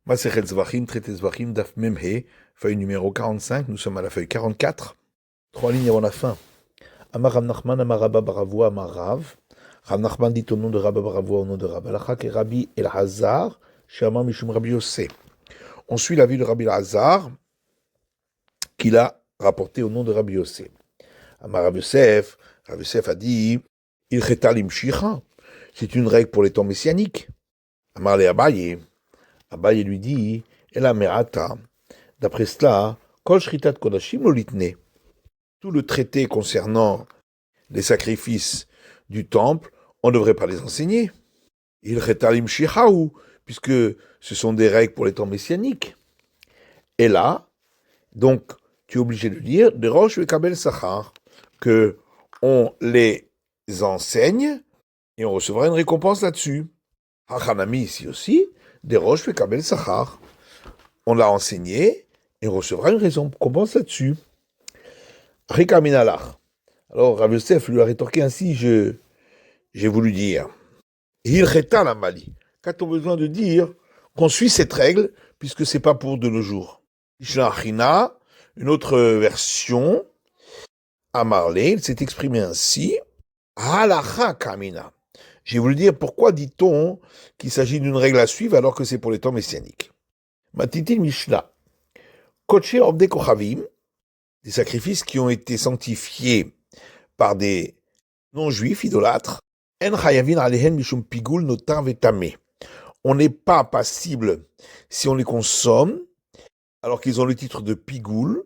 Masechet Zvachim, traité Zvachim, Daf Memhe, feuille numéro 45, nous sommes à la feuille 44, 3 lignes avant la fin. Amar Rav Nachman, Amar Rabba Baravoua, Amar Rav. Rav Nachman dit au nom de Rabba Baravoua, au nom de Rabba Lachak et Rabbi El-Hazar, Shama Mishum Rabbi Yossé. On suit la vie de Rabbi El-Hazar, qu'il a rapporté au nom de Rabbi Yossé. Amar Rav Yosef a dit, Il Chetal Imshicha, c'est une règle pour les temps messianiques. Amar le Abaye lui dit, Ela Merata, d'après cela, Kol Shritat Kodashim lo litne. Tout le traité concernant les sacrifices du temple, on ne devrait pas les enseigner. Il Chetalim Shichaou, puisque ce sont des règles pour les temps messianiques. Et là, donc, tu es obligé de dire, de Rosh Vekabel Sachar, que on les enseigne et on recevra une récompense là-dessus. Hachanami ici aussi, des Rosh Vekabel Sachar. On l'a enseigné et on recevra une récompense là-dessus. Rikaminalach. Alors Rav Yosef lui a rétorqué ainsi, j'ai voulu dire, Il Chetal Amali. Qu'a-t-on besoin de dire qu'on suit cette règle, puisque c'est pas pour de nos jours. Ishlachina, une autre version, Amarle, il s'est exprimé ainsi, Halacha Kamina. J'ai voulu dire, pourquoi dit-on qu'il s'agit d'une règle à suivre alors que c'est pour les temps messianiques? Matitil Mishnah. Koche Obde Kochavim, des sacrifices qui ont été sanctifiés par des non-juifs idolâtres. En chayavin alehen mishum pigul notar vetame. On n'est pas passible si on les consomme, alors qu'ils ont le titre de pigoul,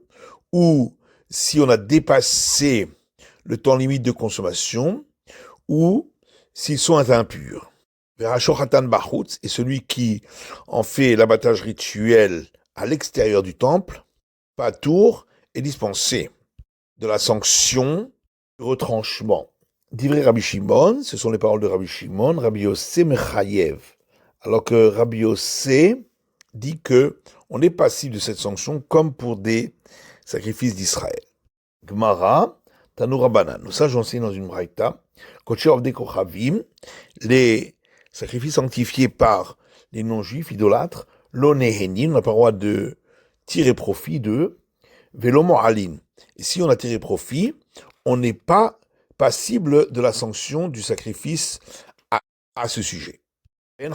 ou si on a dépassé le temps limite de consommation, ou s'ils sont impurs. Verachoratan bachutz est celui qui en fait l'abattage rituel à l'extérieur du temple, patour, est dispensé de la sanction du retranchement. Divrei Rabbi Shimon, ce sont les paroles de Rabbi Shimon, Rabbi Yossé Mechayev. Alors que Rabbi Yossé dit que on est passible de cette sanction comme pour des sacrifices d'Israël. Gemara, Tanoura Banan. Ça, j'enseigne dans une braïta. Koche Ovde Kochavim, les sacrifices sanctifiés par les non-juifs idolâtres, l'onehenin, on n'a pas le droit de tirer profit d'eux, Velomo Alin. Et si on a tiré profit, on n'est pas passible de la sanction du sacrifice à ce sujet. Et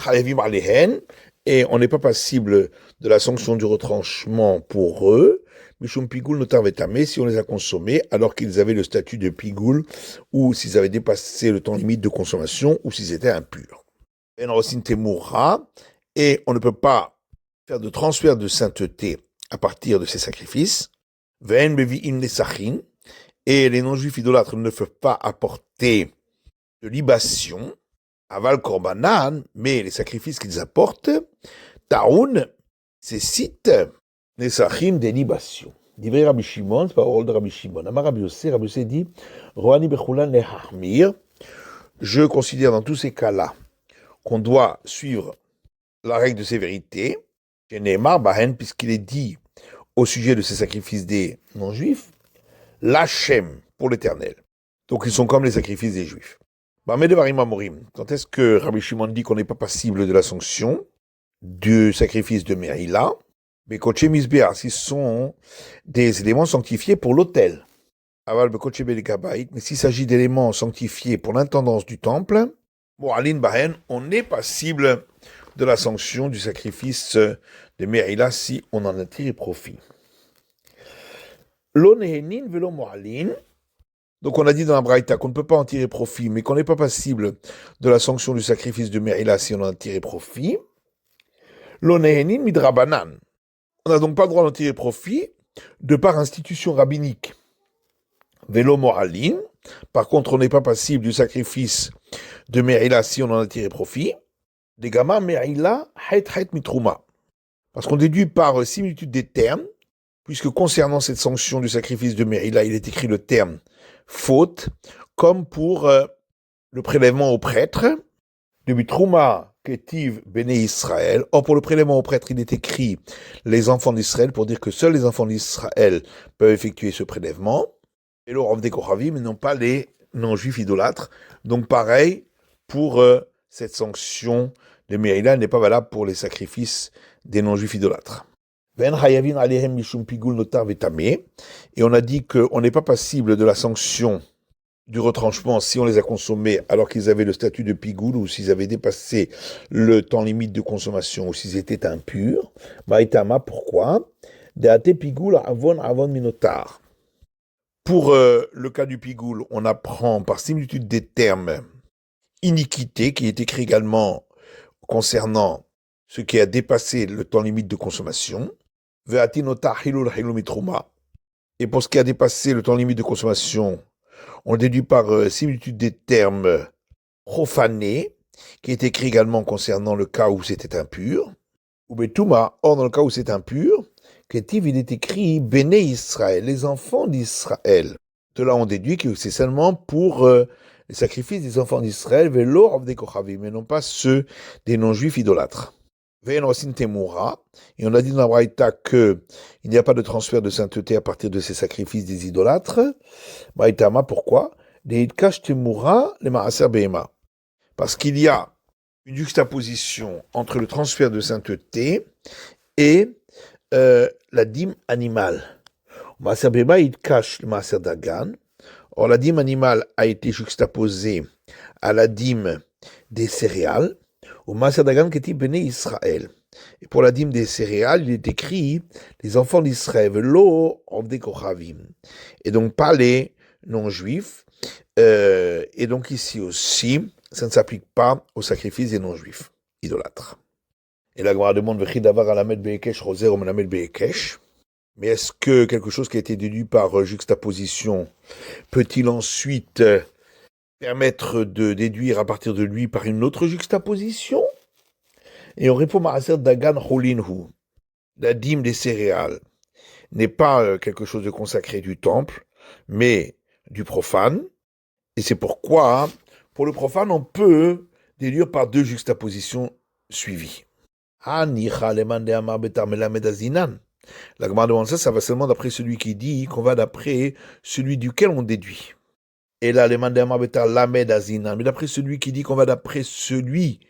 on n'est pas passible de la sanction du retranchement pour eux, Mishum Pigoul notar vetame, si on les a consommés alors qu'ils avaient le statut de Pigoul, ou s'ils avaient dépassé le temps limite de consommation, ou s'ils étaient impurs. Et on ne peut pas faire de transfert de sainteté à partir de ces sacrifices. Et les non-juifs idolâtres ne peuvent pas apporter de libation, aval korbanan, mais les sacrifices qu'ils apportent, taoun, nécessitent nesachim des libations. Divrei Rabbi Shimon, c'est parole de Rabbi Shimon. Amar Rabbi Yossé dit, Roani bechulan lehachmir, je considère dans tous ces cas-là qu'on doit suivre la règle de sévérité, chez Neymar Bahen, puisqu'il est dit au sujet de ces sacrifices des non-juifs, l'Hachem pour l'éternel. Donc ils sont comme les sacrifices des juifs. Quand est-ce que Rabbi Shimon dit qu'on n'est pas passible de la sanction du sacrifice de Merila? Mais Koche Misbéa, ce sont des éléments sanctifiés pour l'autel. Aval Bekoche Belikabait, mais s'il s'agit d'éléments sanctifiés pour l'intendance du temple, bon, Alin Bahen, on n'est passible de la sanction du sacrifice de Merila si on en a tiré profit. L'onehenin velo mo'alin. Donc on a dit dans la Braïta qu'on ne peut pas en tirer profit, mais qu'on n'est pas passible de la sanction du sacrifice de Merila si on en a tiré profit. L'onehenin midrabanan. On n'a donc pas le droit d'en tirer profit de par institution rabbinique. Velo mo'alin. Par contre, on n'est pas passible du sacrifice de Merila si on en a tiré profit. Des gamma Merila het mitrouma. Parce qu'on déduit par similitude des termes, puisque concernant cette sanction du sacrifice de Merila, il est écrit le terme faute, comme pour le prélèvement au prêtre, de Mitrouma Ketiv Bene Israël. Or, pour le prélèvement au prêtre, il est écrit les enfants d'Israël, pour dire que seuls les enfants d'Israël peuvent effectuer ce prélèvement, et le Rav de Kochavim, mais non pas les non-juifs idolâtres. Donc, pareil pour cette sanction le Meila n'est pas valable pour les sacrifices des non-juifs idolâtres. Et on a dit qu'on n'est pas passible de la sanction du retranchement si on les a consommés alors qu'ils avaient le statut de pigoul ou s'ils avaient dépassé le temps limite de consommation ou s'ils étaient impurs. Maïtama, pourquoi? Deate pigoul avon minotar. Pour le cas du pigoul, on apprend par similitude des termes iniquité, qui est écrit également concernant ce qui a dépassé le temps limite de consommation. Et pour ce qui a dépassé le temps limite de consommation, on le déduit par similitude des termes profanés, qui est écrit également concernant le cas où c'était impur. Ou betuma, or dans le cas où c'est impur, Ketiv, il est écrit Béné Israël, les enfants d'Israël. De là, on déduit que c'est seulement pour les sacrifices des enfants d'Israël, velo avdei kochavim, mais non pas ceux des non-juifs idolâtres. Et on a dit dans la Braïta qu'il n'y a pas de transfert de sainteté à partir de ces sacrifices des idolâtres. Braïtama, pourquoi? Parce qu'il y a une juxtaposition entre le transfert de sainteté et la dîme animale. Maaser Behema, il cache le Maaser Dagan. Or, la dîme animale a été juxtaposée à la dîme des céréales. Au Maaser Dagan, qui est Béné Israël. Et pour la dîme des céréales, il est écrit les enfants d'Israël, lo avdei kochavim. Et donc, pas les non-juifs. Et donc, ici aussi, ça ne s'applique pas au sacrifice des non-juifs idolâtres. Et la Gemara demande Vechidavar alamed beekesh roser ou menamed beekesh. Mais est-ce que quelque chose qui a été déduit par juxtaposition peut-il ensuite permettre de déduire à partir de lui par une autre juxtaposition? Et on répond Maaser Dagan Cholinhu. La dîme des céréales n'est pas quelque chose de consacré du temple, mais du profane. Et c'est pourquoi, pour le profane, on peut déduire par deux juxtapositions suivies. La Gemara demande ça va seulement d'après celui qui dit qu'on va d'après celui duquel on déduit. Et là, mais d'après celui qui dit qu'on va d'après celui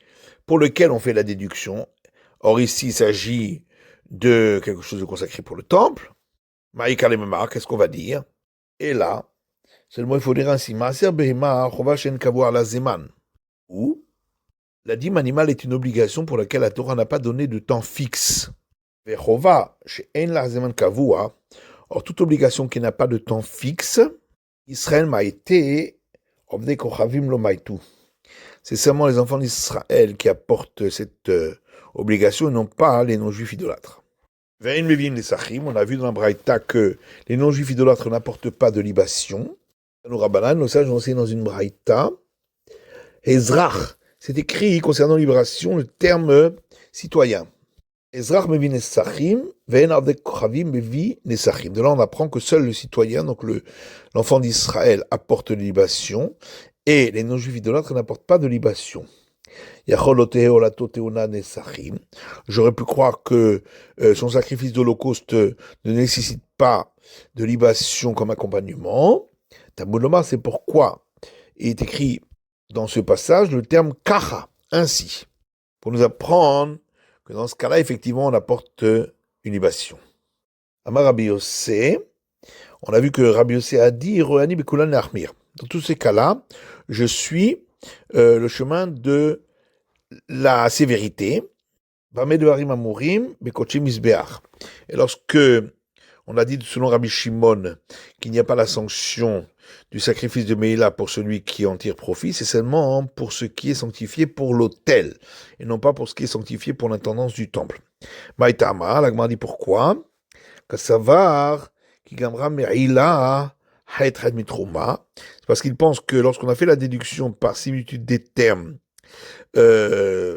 pour lequel on fait la déduction. Or ici, il s'agit de quelque chose de consacré pour le temple. Qu'est-ce qu'on va dire? Et là, seulement il faut dire ainsi, ou la dîme animale est une obligation pour laquelle la Torah n'a pas donné de temps fixe. Or, toute obligation qui n'a pas de temps fixe, Israël m'a été, c'est seulement les enfants d'Israël qui apportent cette obligation et non pas les non-juifs idolâtres. On a vu dans la Braïta que les non-juifs idolâtres n'apportent pas de libation. Nos Rabbanan, nos sages ont enseigné dans une Braïta, Ezrach, c'est écrit concernant libération le terme citoyen. Ezrach mevi nesachim, ve'en avdei kochavim mevi nesachim. De là, on apprend que seul le citoyen, donc l'enfant d'Israël, apporte de libation, et les non-juifs idolâtres n'apportent pas de libation. J'aurais pu croire que son sacrifice d'Holocauste ne nécessite pas de libation comme accompagnement. Talmud Lomar, c'est pourquoi il est écrit dans ce passage le terme kacha, ainsi, pour nous apprendre que dans ce cas-là, effectivement, on apporte une libation. Amar Rabbi Yossé, on a vu que Rabbi Yossé a dit Rohani bekulan leachmir. Dans tous ces cas-là, je suis le chemin de la sévérité. Et lorsque on a dit selon Rabbi Shimon qu'il n'y a pas la sanction du sacrifice de Meïla pour celui qui en tire profit, c'est seulement pour ce qui est sanctifié pour l'autel, et non pas pour ce qui est sanctifié pour l'intendance du temple. Maïtama, la Gemara dit pourquoi? Kassavar, qui gamra Meïla, haetred mitrouma, c'est parce qu'il pense que lorsqu'on a fait la déduction par similitude des termes,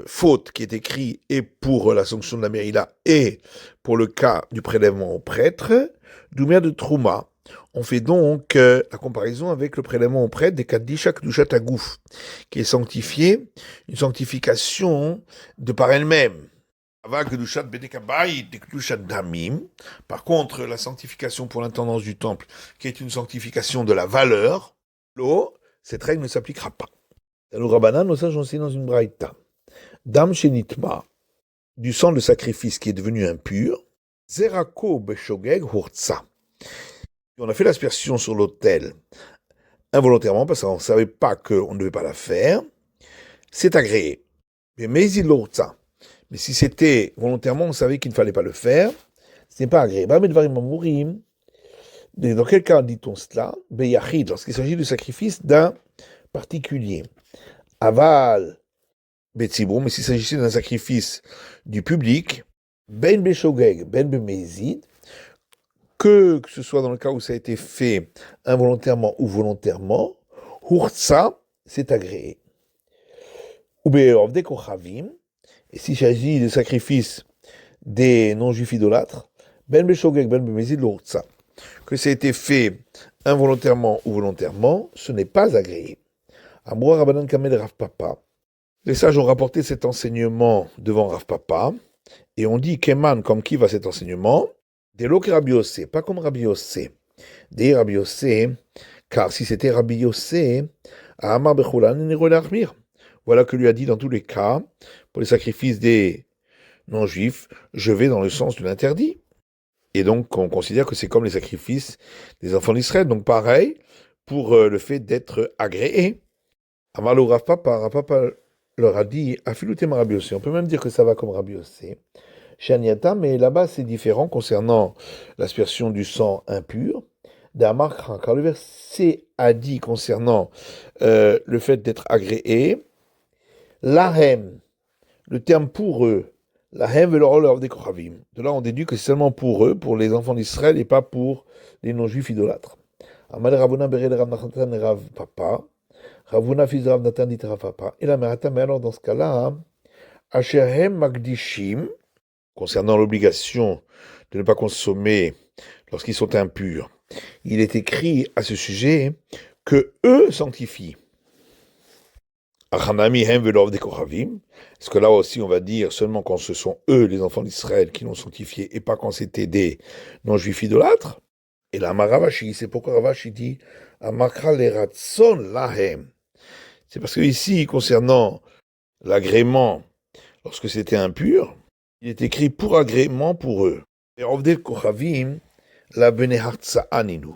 faute qui est écrit et pour la sanction de la Meïla et pour le cas du prélèvement au prêtre, d'Oumer de Trouma. On fait donc la comparaison avec le prélèvement au prêtre des Kaddisha Kedushat Hagouf, qui est sanctifié, une sanctification de par elle-même. Par contre, la sanctification pour l'intendance du temple, qui est une sanctification de la valeur, cette règle ne s'appliquera pas. Nous Rabbanan, nos sages ont enseigné dans une braïta. Dam Shenitma, du sang de sacrifice qui est devenu impur, Zerako Beshogeg Hurtsa. On a fait l'aspersion sur l'autel involontairement parce qu'on ne savait pas qu'on ne devait pas la faire. C'est agréé. Mais si c'était volontairement, on savait qu'il ne fallait pas le faire. Ce n'est pas agréé. Dans quel cas dit-on cela? Beyachid, lorsqu'il s'agit du sacrifice d'un particulier. Aval, Betsibour, mais s'il s'agissait d'un sacrifice du public, Ben Beshogeg, Ben Bemezid, que ce soit dans le cas où ça a été fait involontairement ou volontairement, Hurtsa, c'est agréé. Ou Be'ovde Kochavim, et s'il s'agit de sacrifice des non-juifs idolâtres, Ben Beshogeg, Ben Bemezid, Hurtsa. Que ça a été fait involontairement ou volontairement, ce n'est pas agréé. Amroa Rabbanan Kamel Rav Papa. Les sages ont rapporté cet enseignement devant Rav Papa, et on dit Keman, comme qui va cet enseignement? Des lots que Rabbi Yossé, pas comme Rabbi Yossé. Des Rabbi Yossé, car si c'était Rabbi Yossé, Amar Bechulan Nero l'Armir. Voilà que lui a dit dans tous les cas, pour les sacrifices des non-juifs, je vais dans le sens de l'interdit. Et donc, on considère que c'est comme les sacrifices des enfants d'Israël. Donc, pareil, pour le fait d'être agréé. Amalou Rav Papa leur a dit, Afiloutem Rabbi Yossé. On peut même dire que ça va comme Rabbi Yossé. Shaniata, mais là-bas, c'est différent concernant l'aspersion du sang impur. D'Amar, car le verset a dit concernant le fait d'être agréé, Lahem, le terme pour eux, Lahem ve'lo des Kochavim. De là, on déduit que c'est seulement pour eux, pour les enfants d'Israël, et pas pour les non-juifs idolâtres. Amad Ravuna Bered Rav Nachatan Rav Papa, Ravuna fils Rav Natan dit Rav Papa. Et la Merata, mais alors dans ce cas-là, Asherhem Magdishim, concernant l'obligation de ne pas consommer lorsqu'ils sont impurs, il est écrit à ce sujet que eux sanctifient. Est-ce que là aussi on va dire seulement quand ce sont eux, les enfants d'Israël, qui l'ont sanctifié et pas quand c'était des non-juifs idolâtres? Et là, Ravashi, c'est pourquoi Ravashi dit Amakra le ratson lahem. C'est parce que ici, concernant l'agrément, lorsque c'était impur, il est écrit pour agrément pour eux. Et Ovdel Kochavim, la benehartsa aninu.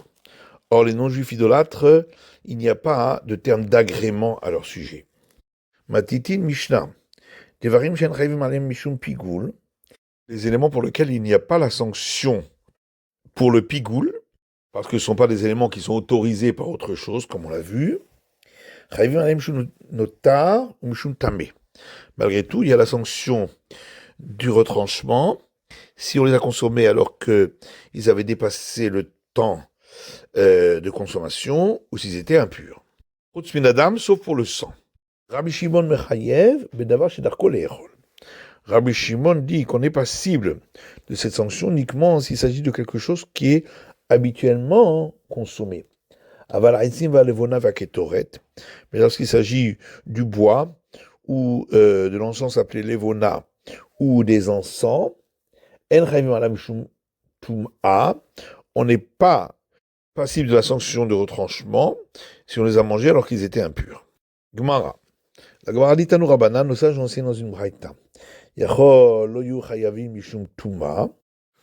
Or, les non-juifs idolâtres, il n'y a pas de terme d'agrément à leur sujet. Matitin Mishnah. Devarim shen chayvim alem mishum pigoul. Les éléments pour lesquels il n'y a pas la sanction pour le pigoul, parce que ce ne sont pas des éléments qui sont autorisés par autre chose, comme on l'a vu. Chayvim alem mishum notar ou mishum tamé. Malgré tout, il y a la sanction du retranchement, si on les a consommés alors qu'ils avaient dépassé le temps de consommation, ou s'ils étaient impurs. Adam, sauf pour le sang. Rabbi Shimon Mechayev, Bedavar Shedarko Le'echol. Rabbi Shimon dit qu'on est passible de cette sanction uniquement s'il s'agit de quelque chose qui est habituellement consommé. Aval Aitzim va levona va ketoret. Mais lorsqu'il s'agit du bois, ou de l'encens appelé levona, ou des encens, on n'est pas passible de la sanction de retranchement si on les a mangés alors qu'ils étaient impurs. Gemara. La Gemara dit à nous Rabbanan, nos sages enseignent dans une braïta.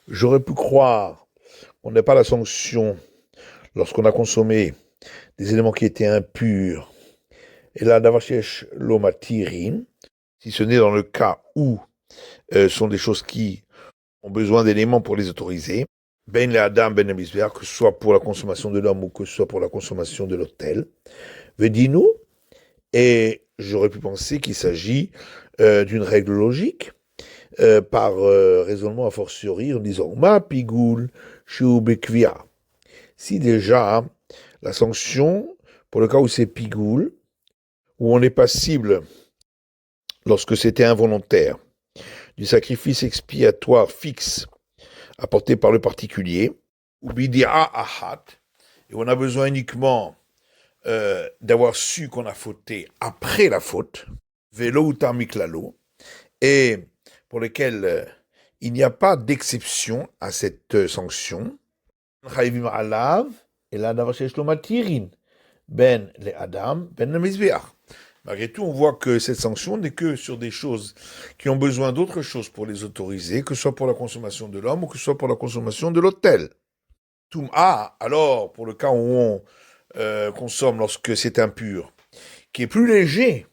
J'aurais pu croire qu'on n'a pas la sanction lorsqu'on a consommé des éléments qui étaient impurs. Et là, Davashesh Lomatirin, si ce n'est dans le cas où sont des choses qui ont besoin d'éléments pour les autoriser, ben le Adam, ben le Misbéach, que ce soit pour la consommation de l'homme ou que ce soit pour la consommation de l'autel. Vedinu, et j'aurais pu penser qu'il s'agit d'une règle logique, par raisonnement a fortiori, en disant Ma pigoul, shu bekvia. Si déjà, la sanction, pour le cas où c'est pigoul, où on est passible, lorsque c'était involontaire, du sacrifice expiatoire fixe apporté par le particulier, ou bidia ahat, et on a besoin uniquement d'avoir su qu'on a fauté après la faute, velo ou tamiklalo, et pour lesquels il n'y a pas d'exception à cette sanction, chayvim alav, et là d'avoir chez Shlomo tirin, ben le Adam, ben le Mizbeach. Malgré tout, on voit que cette sanction n'est que sur des choses qui ont besoin d'autre chose pour les autoriser, que ce soit pour la consommation de l'homme ou que ce soit pour la consommation de l'autel. Alors, pour le cas où on consomme lorsque c'est impur, qui est plus léger,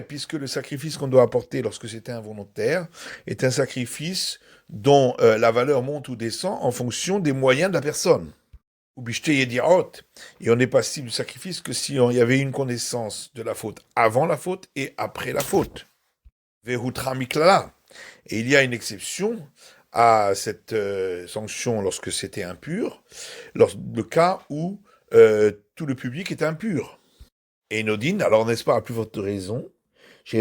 puisque le sacrifice qu'on doit apporter lorsque c'est involontaire est un sacrifice dont la valeur monte ou descend en fonction des moyens de la personne. Et on n'est passible du sacrifice que si il y avait une connaissance de la faute avant la faute et après la faute. Vehutra miklala. Et il y a une exception à cette sanction lorsque c'était impur, le cas où tout le public est impur. Et Nodine, alors n'est-ce pas à plus forte raison, qu'il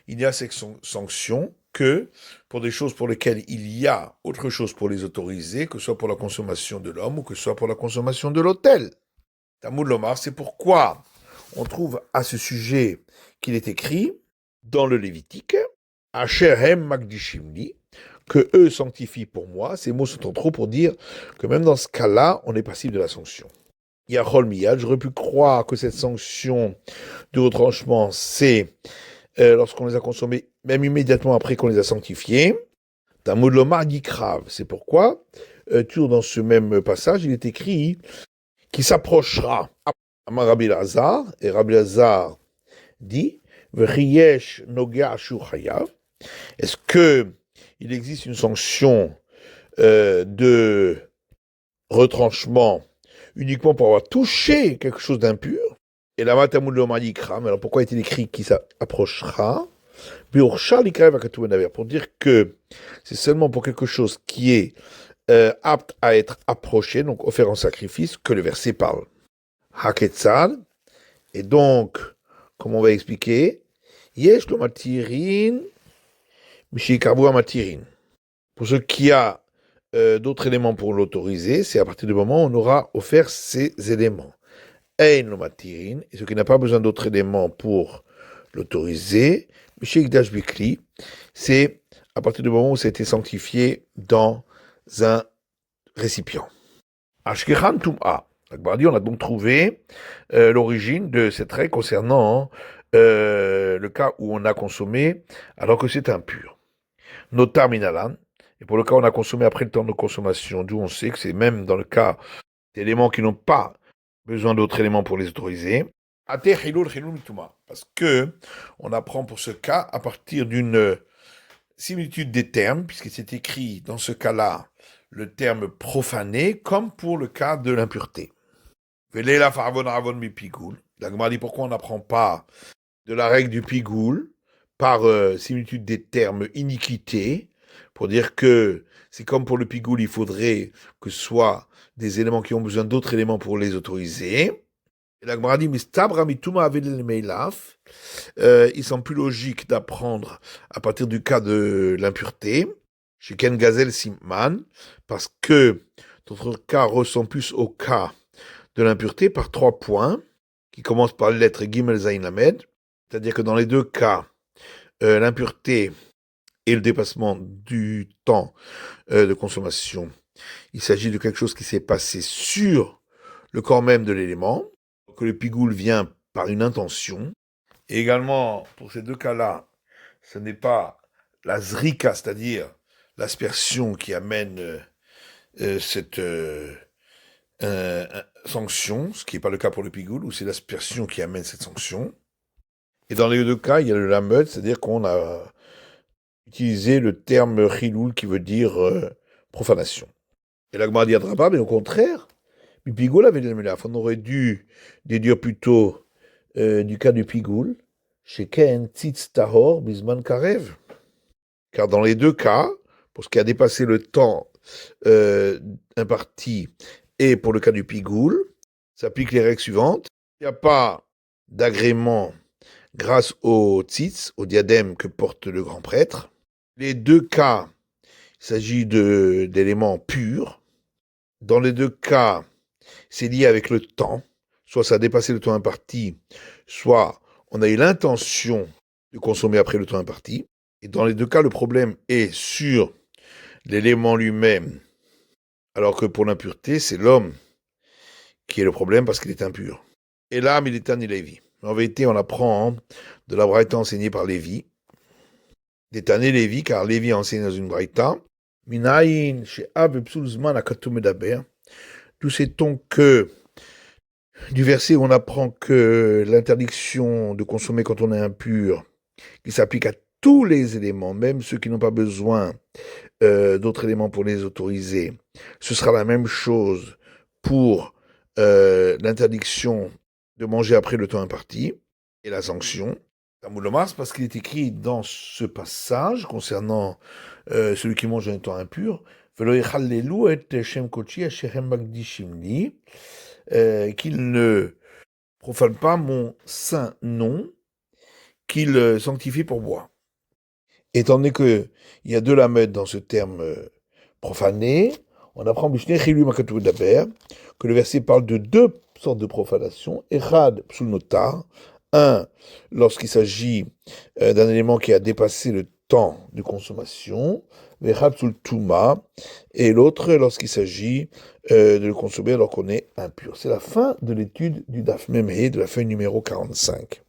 y a cette sanction que pour des choses pour lesquelles il y a autre chose pour les autoriser, que ce soit pour la consommation de l'homme ou que ce soit pour la consommation de l'autel. Tamoud Lomar, c'est pourquoi on trouve à ce sujet qu'il est écrit dans le Lévitique, Asherhem Magdishimli, que eux sanctifient pour moi. Ces mots sont en trop pour dire que même dans ce cas-là, on est passible de la sanction. Yachol Miyad, j'aurais pu croire que cette sanction de retranchement, c'est lorsqu'on les a consommés, même immédiatement après qu'on les a sanctifiés. Tamoud Lomar dit grave. C'est pourquoi, toujours dans ce même passage, il est écrit qui s'approchera. Amar Rabbi Lazar, et Rabbi Lazar dit V'chiyesh nogea shur chayav. Est-ce que il existe une sanction de retranchement uniquement pour avoir touché quelque chose d'impur? Et la Matamoud Lomanikram, alors pourquoi est-il écrit qui s'approchera? Pour dire que c'est seulement pour quelque chose qui est apte à être approché, donc offert en sacrifice, que le verset parle. Haketzal, et donc, comme on va expliquer, Yesh lo matirin, mishikabu matirin. Pour ce qui a d'autres éléments pour l'autoriser, c'est à partir du moment où on aura offert ces éléments. Ein lo matirin, et ce qui n'a pas besoin d'autres éléments pour l'autoriser, mishikdash bikli, c'est à partir du moment où ça a été sanctifié dans un récipient. Ashkechan tum'a. On a donc trouvé l'origine de cette règle concernant le cas où on a consommé alors que c'est impur. Notar minalan, et pour le cas où on a consommé après le temps de consommation, d'où on sait que c'est même dans le cas d'éléments qui n'ont pas besoin d'autres éléments pour les autoriser. Parce que on apprend pour ce cas à partir d'une similitude des termes, puisque c'est écrit dans ce cas-là le terme profané, comme pour le cas de l'impureté. La Gemara dit pourquoi on n'apprend pas de la règle du pigoul par similitude des termes iniquité, pour dire que c'est comme pour le pigoul, il faudrait que ce soit des éléments qui ont besoin d'autres éléments pour les autoriser. Et la Gemara dit, il semble plus logique d'apprendre à partir du cas de l'impureté, chez Ken Gazel Simman, parce que notre cas ressemble plus au cas de l'impureté par 3 points, qui commencent par les lettres Gimel Zayin Lamed, c'est-à-dire que dans les deux cas, l'impureté et le dépassement du temps de consommation, il s'agit de quelque chose qui s'est passé sur le corps même de l'élément, que le pigoul vient par une intention. Et également, pour ces deux cas-là, ce n'est pas la zrika, c'est-à-dire l'aspersion qui amène cette sanction, ce qui n'est pas le cas pour le pigoul, où c'est l'aspersion qui amène cette sanction. Et dans les deux cas, il y a le lamed, c'est-à-dire qu'on a utilisé le terme chiloul qui veut dire profanation. Et la Gemara dit Adraba, mais au contraire, le pigoul avait le melaf. On aurait dû déduire plutôt du cas du pigoul, chez Ken Tzitz Tahor Bisman Karev. Car dans les deux cas, pour ce qui a dépassé le temps imparti, et pour le cas du pigoul, s'appliquent les règles suivantes. Il n'y a pas d'agrément grâce au tzitz, au diadème que porte le grand prêtre. Les deux cas, il s'agit d'éléments purs. Dans les deux cas, c'est lié avec le temps. Soit ça a dépassé le temps imparti, soit on a eu l'intention de consommer après le temps imparti. Et dans les deux cas, le problème est sur l'élément lui-même, alors que pour l'impureté, c'est l'homme qui est le problème parce qu'il est impur. Et là, Militan et Lévi. En vérité, on apprend de la braïta enseignée par Lévi, d'Étané Lévi, car Lévi a enseigné dans une braïta. Minaïn, chez Ab Psulzman à Katomedaber. D'où sait-on que, du verset où on apprend que l'interdiction de consommer quand on est impur, qui s'applique à tous les éléments, même ceux qui n'ont pas besoin d'autres éléments pour les autoriser, ce sera la même chose pour l'interdiction de manger après le temps imparti et la sanction. Mars, parce qu'il est écrit dans ce passage concernant celui qui mange un temps impur, qu'il ne profane pas mon saint nom, qu'il sanctifie pour moi. Étant donné qu'il y a deux lamed dans ce terme profané, on apprend que le verset parle de deux sortes de profanation. Echad psulnotar, un, lorsqu'il s'agit d'un élément qui a dépassé le temps de consommation, Echad psul tuma, et l'autre lorsqu'il s'agit de le consommer alors qu'on est impur. C'est la fin de l'étude du Daf Memhe, de la feuille numéro 45.